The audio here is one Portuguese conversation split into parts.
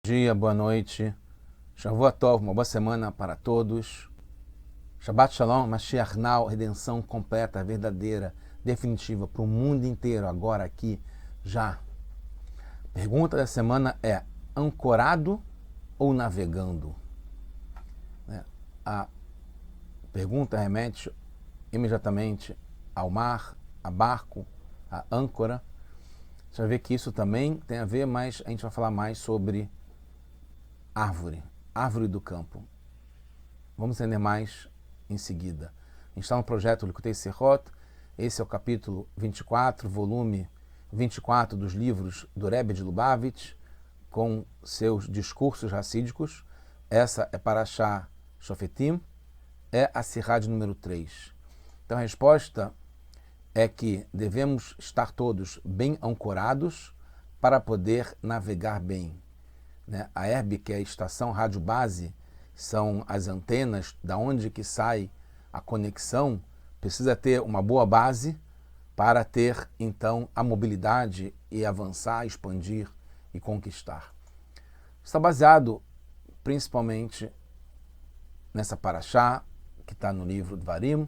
Dia, boa noite. Shavua Tov, uma boa semana para todos. Shabbat Shalom, Mashiach Now, redenção completa, verdadeira, definitiva para o mundo inteiro, agora aqui, já. Pergunta da semana é: ancorado ou navegando? A pergunta remete imediatamente ao mar, a barco, a âncora. Você vai ver que isso também tem a ver, mas a gente vai falar mais sobre árvore do campo. Vamos entender mais em seguida. A gente está no projeto Likutei Sirot. Esse é o capítulo 24, volume 24 dos livros do Rebbe de Lubavitch, com seus discursos racídicos. Essa é Parashá Shofetim, é a Sirá de número 3. Então a resposta é que devemos estar todos bem ancorados para poder navegar bem. A ERB, que é a estação rádio base, são as antenas da onde que sai a conexão, precisa ter uma boa base para ter, então, a mobilidade e avançar, expandir e conquistar. Está baseado principalmente nessa paraxá, que está no livro Dvarim,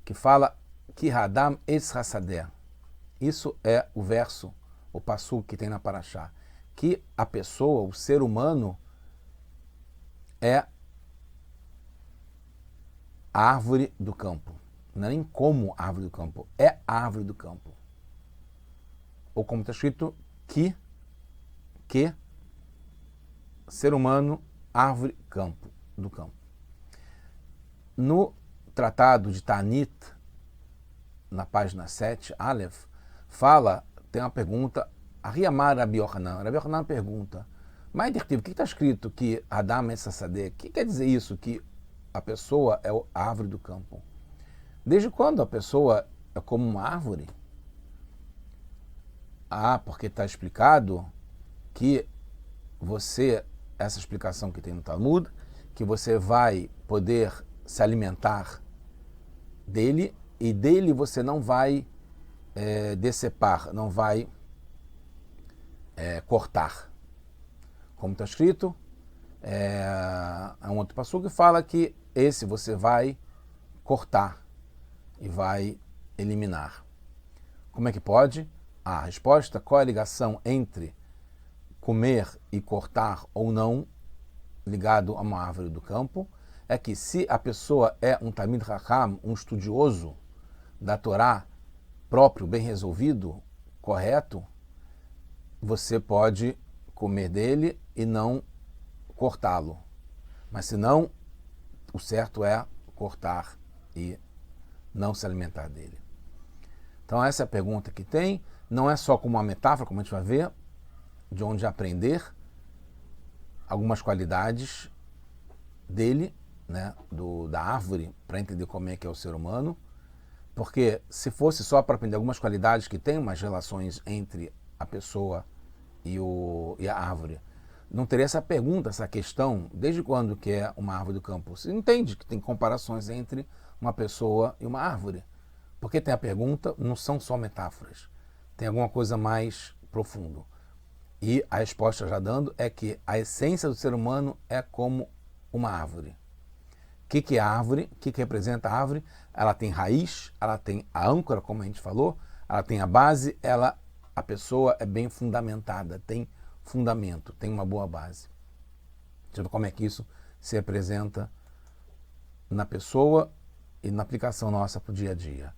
que fala que Hadam es Hasadeh. Isso é o verso, o passuco que tem na paraxá. Que a pessoa, o ser humano, é a árvore do campo. Não é nem como árvore do campo, é a árvore do campo. Ou como está escrito, que ser humano, árvore, campo, do campo. No tratado de Tanit, na página 7, Aleph, tem uma pergunta, Ariamar Rabi Yochanan. Rabi Yochanan pergunta, mas o que está escrito que Adam é Sassadeh? O que quer dizer isso, que a pessoa é a árvore do campo? Desde quando a pessoa é como uma árvore? Porque está explicado que essa explicação que tem no Talmud, que você vai poder se alimentar dele, e dele você não vai decepar, não vai cortar. Como está escrito, é um outro passuco que fala que esse você vai cortar e vai eliminar. Como é que pode? A resposta: qual é a ligação entre comer e cortar ou não, ligado a uma árvore do campo? É que se a pessoa é um Talmid Chacham, um estudioso da Torá próprio, bem resolvido, correto, você pode comer dele e não cortá-lo. Mas se não, o certo é cortar e não se alimentar dele. Então essa é a pergunta que tem. Não é só como uma metáfora, como a gente vai ver, de onde aprender algumas qualidades dele, da árvore, para entender como é que é o ser humano. Porque se fosse só para aprender algumas qualidades que tem umas relações entre a pessoa e a árvore, não teria essa pergunta, essa questão, desde quando que é uma árvore do campo? Você entende que tem comparações entre uma pessoa e uma árvore. Porque tem a pergunta, não são só metáforas, tem alguma coisa mais profundo. E a resposta já dando é que a essência do ser humano é como uma árvore. O que é a árvore? O que representa a árvore? Ela tem raiz, ela tem a âncora, como a gente falou, ela tem a base, a pessoa é bem fundamentada, tem fundamento, tem uma boa base. Deixa eu ver como é que isso se representa na pessoa e na aplicação nossa para o dia a dia.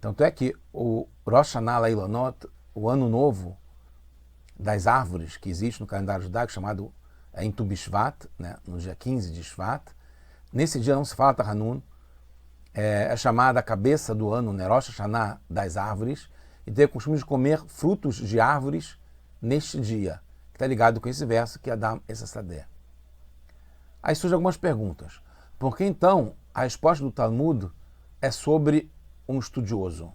Tanto é que o Rosh Hashanah Leilonot, o ano novo das árvores que existe no calendário judaico, chamado em Tu Bishvat, no dia 15 de Shvat, nesse dia não se fala Tahanun, é chamada a cabeça do ano, Rosh Hashanah das árvores, e tem o costume de comer frutos de árvores neste dia, que está ligado com esse verso, que é Adam es Hasadeh. Aí surgem algumas perguntas. Por que então a resposta do Talmud é sobre um estudioso?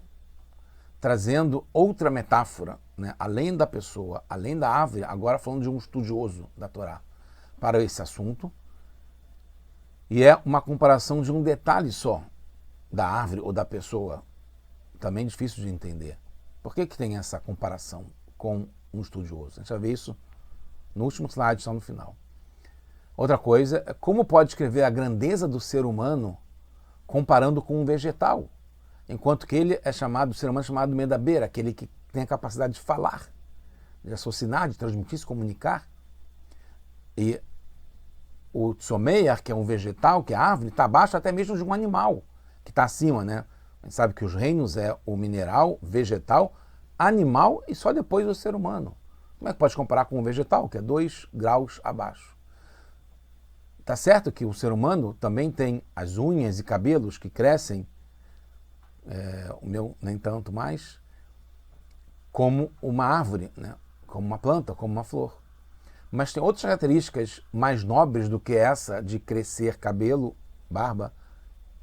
Trazendo outra metáfora, além da pessoa, além da árvore, agora falando de um estudioso da Torá, para esse assunto. E é uma comparação de um detalhe só da árvore ou da pessoa, também difícil de entender. Por que tem essa comparação com um estudioso? A gente vai ver isso No último slide, só no final. Outra coisa é como pode descrever a grandeza do ser humano comparando com um vegetal, enquanto que ele é chamado, o ser humano é chamado medaber, aquele que tem a capacidade de falar, de raciocinar, de transmitir, se comunicar. E o tsomeia, que é um vegetal, que é árvore, está abaixo até mesmo de um animal, que está acima, né? A gente sabe que os reinos é o mineral, vegetal, animal e só depois o ser humano. Como é que pode comparar com um vegetal, que é 2 graus abaixo? Tá certo que o ser humano também tem as unhas e cabelos que crescem, o meu nem tanto mais, como uma árvore, né? Como uma planta, como uma flor. Mas tem outras características mais nobres do que essa de crescer cabelo, barba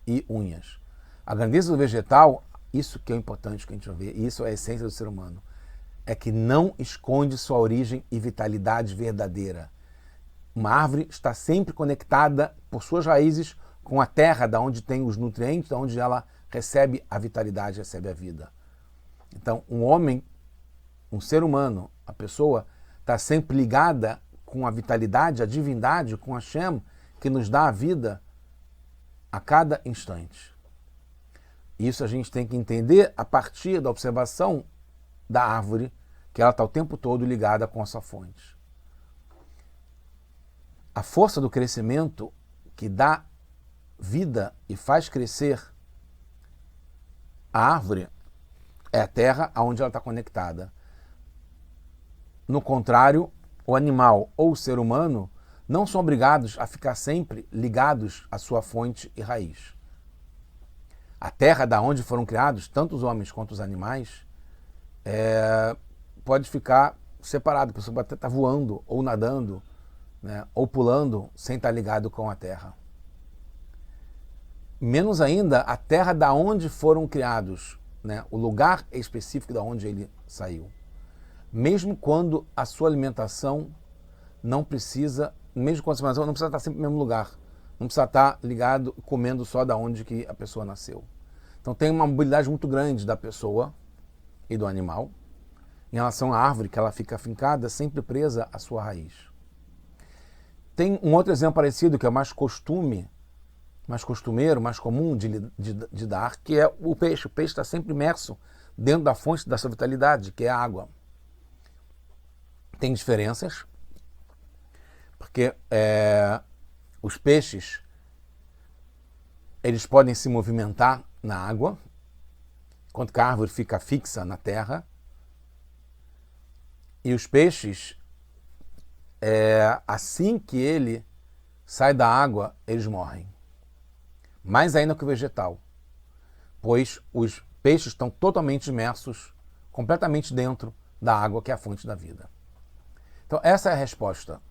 e unhas. A grandeza do vegetal, isso que é importante que a gente vai ver, e isso é a essência do ser humano, é que não esconde sua origem e vitalidade verdadeira. Uma árvore está sempre conectada por suas raízes com a terra, da onde tem os nutrientes, da onde ela recebe a vitalidade, recebe a vida. Então, um homem, um ser humano, a pessoa está sempre ligada com a vitalidade, a divindade, com a Hashem, que nos dá a vida a cada instante. Isso a gente tem que entender a partir da observação da árvore, que ela está o tempo todo ligada com a sua fonte. A força do crescimento que dá vida e faz crescer a árvore é a terra aonde ela está conectada. No contrário, o animal ou o ser humano não são obrigados a ficar sempre ligados à sua fonte e raiz. A terra da onde foram criados, tanto os homens quanto os animais, pode ficar separado. A pessoa pode estar voando ou nadando, né, ou pulando sem estar ligado com a terra. Menos ainda a terra da onde foram criados, né, o lugar específico da onde ele saiu. Mesmo quando a sua alimentação não precisa, mesmo quando a sua alimentação não precisa estar sempre no mesmo lugar, não precisa estar ligado, comendo só da onde que a pessoa nasceu. Então tem uma mobilidade muito grande da pessoa e do animal em relação à árvore, que ela fica fincada, sempre presa à sua raiz. Tem um outro exemplo parecido, que é mais costumeiro, mais comum de dar, que é o peixe. O peixe está sempre imerso dentro da fonte da sua vitalidade, que é a água. Tem diferenças, porque os peixes eles podem se movimentar na água, enquanto que a árvore fica fixa na terra. E os peixes, assim que ele sai da água, eles morrem. Mais ainda que o vegetal, pois os peixes estão totalmente imersos, completamente dentro da água, que é a fonte da vida. Então essa é a resposta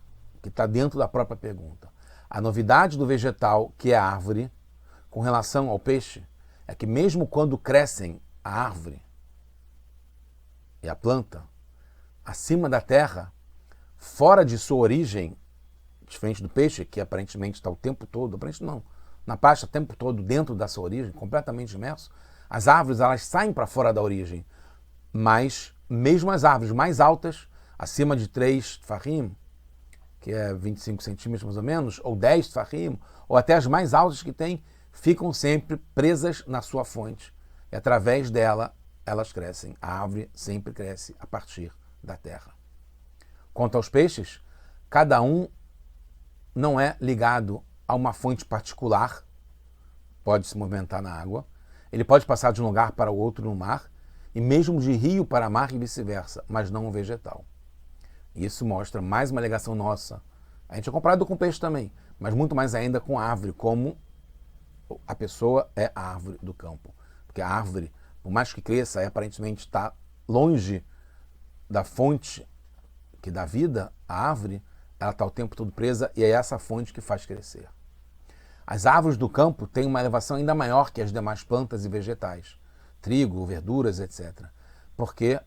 que está dentro da própria pergunta. A novidade do vegetal, que é a árvore, com relação ao peixe, é que mesmo quando crescem a árvore e a planta, acima da terra, fora de sua origem, diferente do peixe, que aparentemente está o tempo todo, aparentemente não, na parte o tempo todo dentro da sua origem, completamente imerso, as árvores elas saem para fora da origem, mas mesmo as árvores mais altas, acima de 3 tfahim, que é 25 centímetros mais ou menos, ou 10 tfahim, ou até as mais altas que tem, ficam sempre presas na sua fonte. E através dela, elas crescem. A árvore sempre cresce a partir da terra. Quanto aos peixes, cada um não é ligado a uma fonte particular, pode se movimentar na água, ele pode passar de um lugar para o outro no mar, e mesmo de rio para mar e vice-versa, mas não um vegetal. Isso mostra mais uma ligação nossa. A gente é comparado com peixe também, mas muito mais ainda com a árvore, como a pessoa é a árvore do campo. Porque a árvore, por mais que cresça, aparentemente está longe da fonte que dá vida, a árvore, ela está o tempo todo presa e é essa fonte que faz crescer. As árvores do campo têm uma elevação ainda maior que as demais plantas e vegetais, trigo, verduras, etc. Porque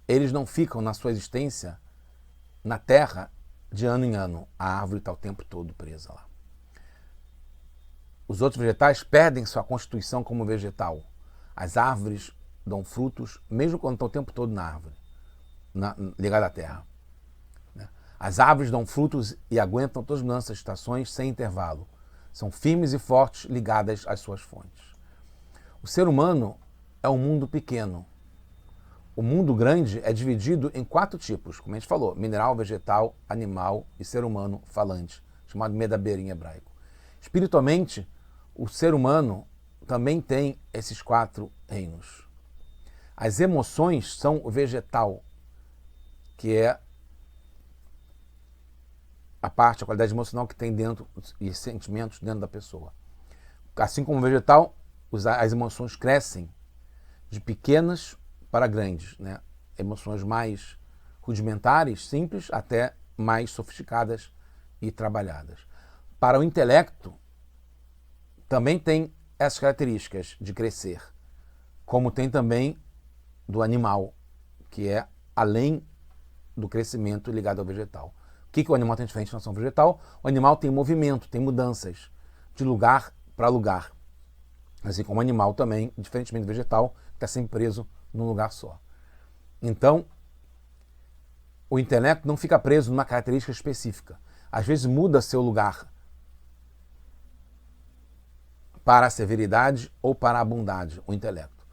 eles não ficam na sua existência na terra de ano em ano. A árvore está o tempo todo presa lá. Os outros vegetais perdem sua constituição como vegetal. As árvores dão frutos, mesmo quando estão o tempo todo na árvore, ligada à terra. As árvores dão frutos e aguentam todas as mudanças de estações sem intervalo. São firmes e fortes, ligadas às suas fontes. O ser humano é um mundo pequeno. O mundo grande é dividido em 4 tipos, como a gente falou: mineral, vegetal, animal e ser humano falante, chamado Medaber em hebraico. Espiritualmente, o ser humano também tem esses 4 reinos. As emoções são o vegetal, que é a qualidade emocional que tem dentro e sentimentos dentro da pessoa. Assim como o vegetal, as emoções crescem de pequenas para grandes, né? Emoções mais rudimentares, simples, até mais sofisticadas e trabalhadas. Para o intelecto, também tem essas características de crescer, como tem também do animal, que é além do crescimento ligado ao vegetal. O que o animal tem diferente na nação vegetal? O animal tem movimento, tem mudanças de lugar para lugar. Assim como o animal também, diferentemente do vegetal, está sempre preso num lugar só. Então, o intelecto não fica preso numa característica específica. Às vezes muda seu lugar para a severidade ou para a bondade, o intelecto.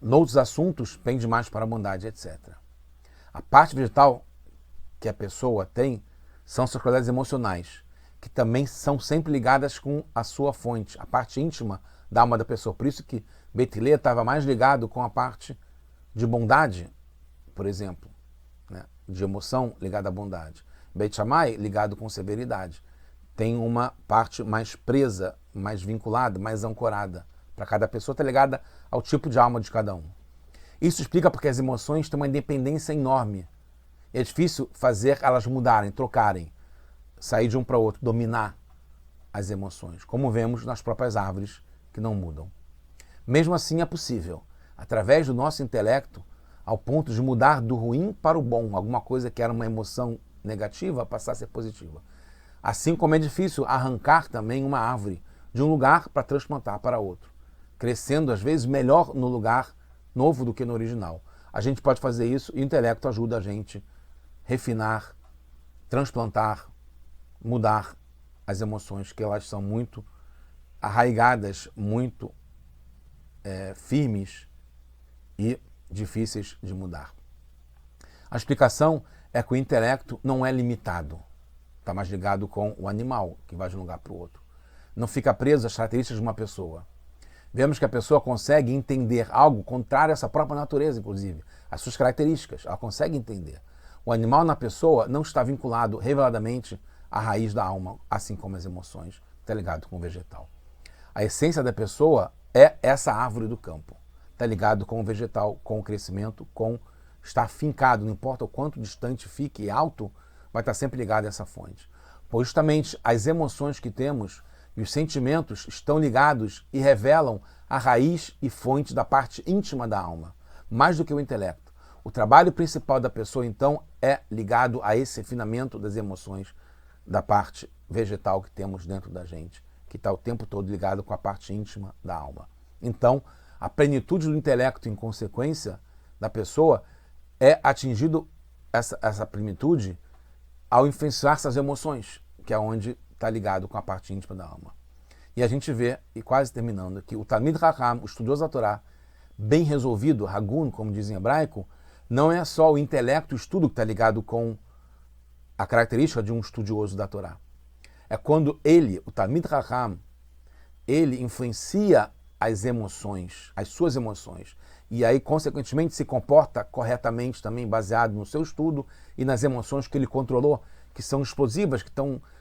Noutros assuntos, pende mais para a bondade, etc. A parte vegetal que a pessoa tem são suas qualidades emocionais, que também são sempre ligadas com a sua fonte, a parte íntima da alma da pessoa. Por isso que Beit Hillel estava mais ligado com a parte de bondade, por exemplo, né? De emoção ligada à bondade. Beit Shammai ligado com severidade. Tem uma parte mais presa, mais vinculada, mais ancorada. Para cada pessoa está ligada ao tipo de alma de cada um. Isso explica porque as emoções têm uma independência enorme. É difícil fazer elas mudarem, trocarem, sair de um para o outro, dominar as emoções, como vemos nas próprias árvores que não mudam. Mesmo assim é possível, através do nosso intelecto, ao ponto de mudar do ruim para o bom, alguma coisa que era uma emoção negativa passar a ser positiva. Assim como é difícil arrancar também uma árvore de um lugar para transplantar para outro, crescendo às vezes melhor no lugar novo do que no original. A gente pode fazer isso e o intelecto ajuda a gente a refinar, transplantar, mudar as emoções, que elas são muito arraigadas, muito firmes e difíceis de mudar. A explicação é que o intelecto não é limitado. Está mais ligado com o animal, que vai de um lugar para o outro. Não fica preso às características de uma pessoa. Vemos que a pessoa consegue entender algo contrário à sua própria natureza, inclusive, às suas características. Ela consegue entender. O animal na pessoa não está vinculado reveladamente à raiz da alma, assim como as emoções, está ligado com o vegetal. A essência da pessoa é essa árvore do campo. Está ligado com o vegetal, com o crescimento, com estar fincado, não importa o quanto distante fique alto, vai estar sempre ligado a essa fonte. Pois justamente as emoções que temos e os sentimentos estão ligados e revelam a raiz e fonte da parte íntima da alma, mais do que o intelecto. O trabalho principal da pessoa, então, é ligado a esse refinamento das emoções da parte vegetal que temos dentro da gente, que está o tempo todo ligado com a parte íntima da alma. Então, a plenitude do intelecto, em consequência, da pessoa, é atingido essa plenitude ao influenciar essas emoções, que é onde está ligado com a parte íntima da alma. E a gente vê, e quase terminando aqui, o Talmid Chacham, o estudioso da Torá, bem resolvido, Hagun, como diz em hebraico, não é só o intelecto, o estudo que está ligado com a característica de um estudioso da Torá. É quando ele, o Talmid Chacham, ele influencia as emoções, as suas emoções, e aí, consequentemente, se comporta corretamente também, baseado no seu estudo e nas emoções que ele controlou, que são explosivas, que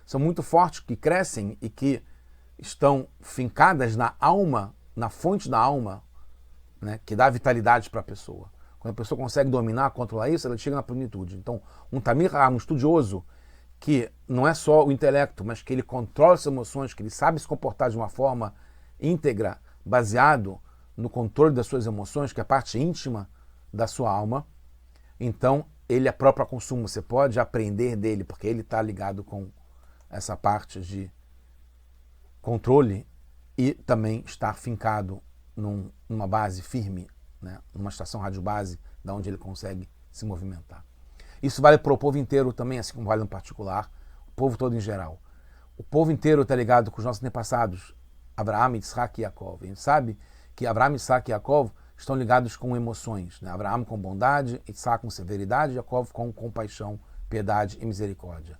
são muito fortes, que crescem e que estão fincadas na alma, na fonte da alma, né, que dá vitalidade para a pessoa. Quando a pessoa consegue dominar, controlar isso, ela chega na plenitude. Então, um Talmid Chacham, um estudioso, que não é só o intelecto, mas que ele controla as emoções, que ele sabe se comportar de uma forma íntegra, baseado no controle das suas emoções, que é a parte íntima da sua alma, então ele é próprio a consumo. Você pode aprender dele, porque ele está ligado com essa parte de controle e também estar fincado numa base firme, né? Numa estação rádio base, da onde ele consegue se movimentar. Isso vale para o povo inteiro também, assim como vale no particular, o povo todo em geral. O povo inteiro está ligado com os nossos antepassados, Abraão, Isaac e Jacó. A gente sabe que Abraão, Isaac e Jacó estão ligados com emoções. Né? Abraão com bondade, Isaac com severidade, Jacó com compaixão, piedade e misericórdia.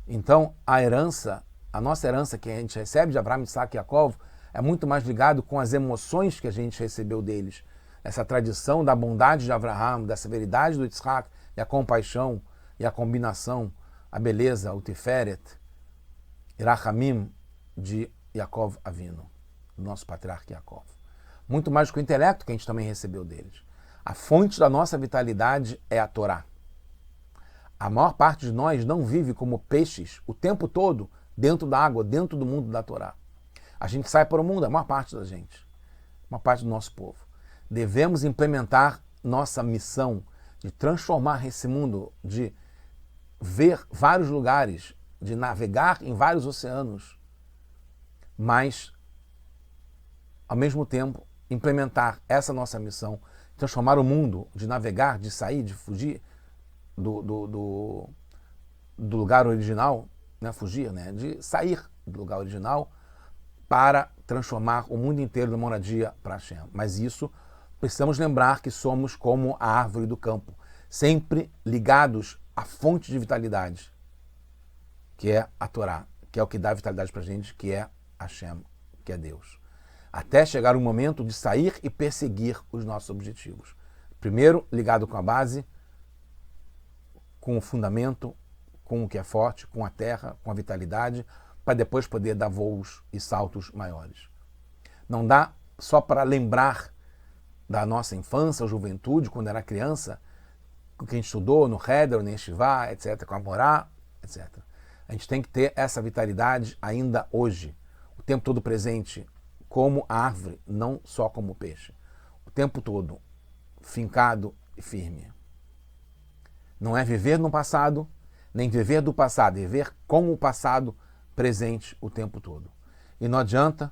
Então, a nossa herança que a gente recebe de Abraão, Isaac e Jacó é muito mais ligado com as emoções que a gente recebeu deles. Essa tradição da bondade de Abraão, da severidade do Isaac e a compaixão e a combinação, a beleza, o Tiferet, Irachamim de Yaakov Avinu, do nosso patriarca Yaakov. Muito mais do que o intelecto que a gente também recebeu deles. A fonte da nossa vitalidade é a Torá. A maior parte de nós não vive como peixes o tempo todo dentro da água, dentro do mundo da Torá. A gente sai para o mundo, a maior parte da gente, uma parte do nosso povo. Devemos implementar nossa missão de transformar esse mundo, de ver vários lugares, de navegar em vários oceanos, mas, ao mesmo tempo, implementar essa nossa missão, transformar o mundo, de navegar, de sair, de fugir do lugar original, né? Fugir, né? De sair do lugar original para transformar o mundo inteiro numa moradia para Hashem. Mas isso, precisamos lembrar que somos como a árvore do campo, sempre ligados à fonte de vitalidade, que é a Torá, que é o que dá vitalidade para a gente, que é Hashem, que é Deus. Até chegar o momento de sair e perseguir os nossos objetivos. Primeiro, ligado com a base, com o fundamento, com o que é forte, com a terra, com a vitalidade, para depois poder dar voos e saltos maiores. Não dá só para lembrar da nossa infância ou juventude, quando era criança, com quem estudou no Heder, no Yeshiva, etc., com a Morá, etc. A gente tem que ter essa vitalidade ainda hoje, o tempo todo presente, como árvore, não só como peixe. O tempo todo, fincado e firme. Não é viver no passado, nem viver do passado, é viver com o passado presente o tempo todo. E não adianta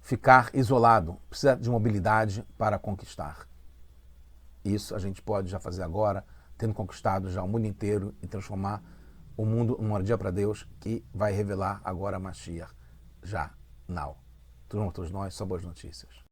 ficar isolado, precisa de mobilidade para conquistar. Isso a gente pode já fazer agora, tendo conquistado já o mundo inteiro e transformar o mundo numa moradia para Deus, que vai revelar agora a Mashiach, já, now. Todos nós, só boas notícias.